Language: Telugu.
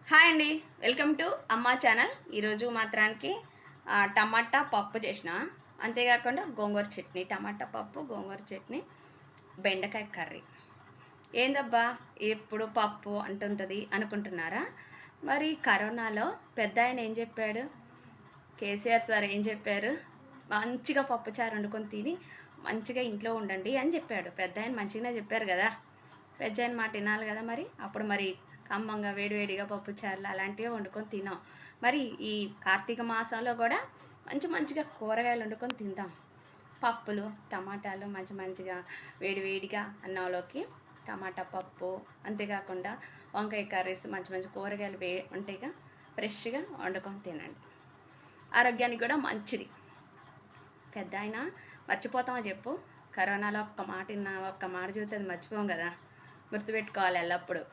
హాయ్ అండి, వెల్కమ్ టు అమ్మా ఛానల్. ఈరోజు మాత్రానికి టమాటా పప్పు చేసిన, అంతేకాకుండా గోంగూర చట్నీ, టమాటా పప్పు గోంగూర చట్నీ, బెండకాయ కర్రీ. ఏందబ్బా ఎప్పుడు పప్పు అంటుంటుంది అనుకుంటున్నారా? మరి కరోనాలో పెద్ద ఆయన ఏం చెప్పాడు? కేసీఆర్ సార్ ఏం చెప్పారు? మంచిగా పప్పుచారు వండుకొని తిని మంచిగా ఇంట్లో ఉండండి అని చెప్పాడు. పెద్ద ఆయన మంచిగానే చెప్పారు కదా, పెద్ద ఆయన మాట వినాలి కదా. మరి అప్పుడు మరి కమ్మంగా వేడివేడిగా పప్పుచారులు అలాంటివి వండుకొని తినాం. మరి ఈ కార్తీక మాసంలో కూడా మంచిగా కూరగాయలు వండుకొని తిందాం. పప్పులు టమాటాలు మంచిగా వేడివేడిగా అన్నంలోకి టమాటా పప్పు, అంతేకాకుండా వంకాయ కర్రీస్, మంచి కూరగాయలు ఉంటాయిగా, ఫ్రెష్గా వండుకొని తినండి. ఆరోగ్యానికి కూడా మంచిది. పెద్ద ఆయన మర్చిపోతామో చెప్పు? కరోనాలో ఒక్క మాట విన్నా, ఒక్క మాట చూస్తే అది మర్చిపోం కదా, గుర్తుపెట్టుకోవాలి ఎల్లప్పుడు.